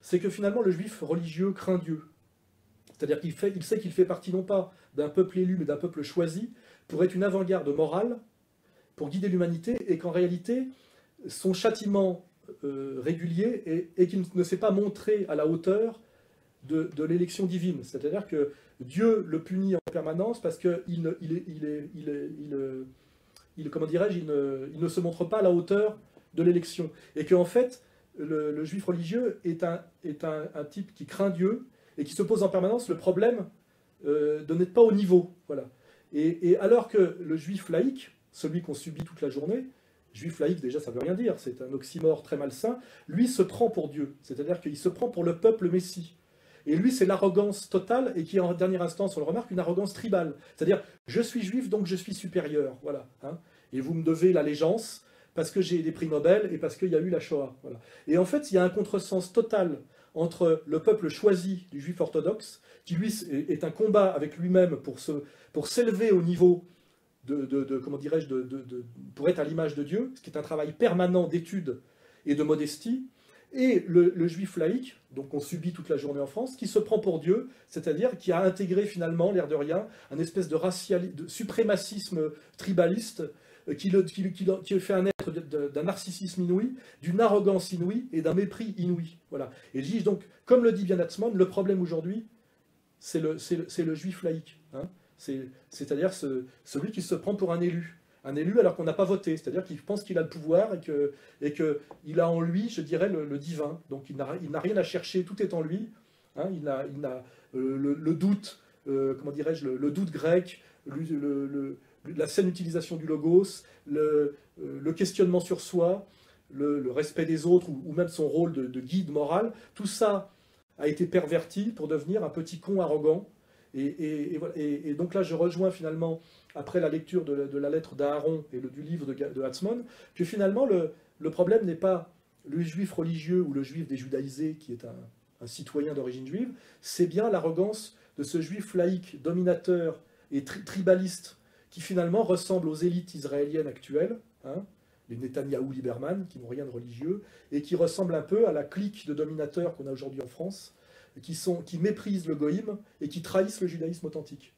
c'est que finalement le juif religieux craint Dieu. C'est-à-dire il sait qu'il fait partie non pas d'un peuple élu, mais d'un peuple choisi, pour être une avant-garde morale, pour guider l'humanité, et qu'en réalité, son châtiment régulier est qu'il ne s'est pas montré à la hauteur de l'élection divine. C'est-à-dire que Dieu le punit en permanence parce qu'il comment dirais-je, il ne se montre pas à la hauteur de l'élection. Et qu'en fait, le juif religieux est un type qui craint Dieu et qui se pose en permanence le problème de n'être pas au niveau. Voilà. Et alors que le juif laïque, celui qu'on subit toute la journée, juif laïque déjà ça ne veut rien dire, c'est un oxymore très malsain, lui se prend pour Dieu, c'est-à-dire qu'il se prend pour le peuple messie. Et lui c'est l'arrogance totale, et qui en dernière instance, on le remarque, une arrogance tribale. C'est-à-dire, je suis juif donc je suis supérieur, voilà. Hein, et vous me devez l'allégeance parce que j'ai des prix Nobel et parce qu'il y a eu la Shoah. Voilà. Et en fait, il y a un contresens total entre le peuple choisi du juif orthodoxe, qui lui est un combat avec lui-même pour s'élever au niveau comment dirais-je, pour être à l'image de Dieu, ce qui est un travail permanent d'étude et de modestie, et le juif laïque, donc on subit toute la journée en France, qui se prend pour Dieu, c'est-à-dire qui a intégré finalement, l'air de rien, un espèce de suprémacisme tribaliste qui fait un être d'un narcissisme inouï, d'une arrogance inouïe et d'un mépris inouï. Voilà. Et je dis donc, comme le dit bien Atzmon, le problème aujourd'hui, c'est le juif laïque. Hein. C'est-à-dire celui qui se prend pour un élu alors qu'on n'a pas voté, c'est-à-dire qu'il pense qu'il a le pouvoir et qu'il a en lui, je dirais, le divin. Donc il n'a rien à chercher, tout est en lui. Hein, il a le doute, comment dirais-je, le doute grec, la saine utilisation du logos, le questionnement sur soi, le respect des autres ou même son rôle de guide moral. Tout ça a été perverti pour devenir un petit con arrogant. Et donc là, je rejoins finalement, après la lecture de la lettre d'Aaron et du livre de Atzmon, que finalement, le problème n'est pas le juif religieux ou le juif déjudaïsé, qui est un citoyen d'origine juive, c'est bien l'arrogance de ce juif laïque, dominateur et tribaliste, qui finalement ressemble aux élites israéliennes actuelles, hein, les Netanyahou Lieberman, qui n'ont rien de religieux, et qui ressemble un peu à la clique de dominateurs qu'on a aujourd'hui en France, qui méprisent le goïm et qui trahissent le judaïsme authentique.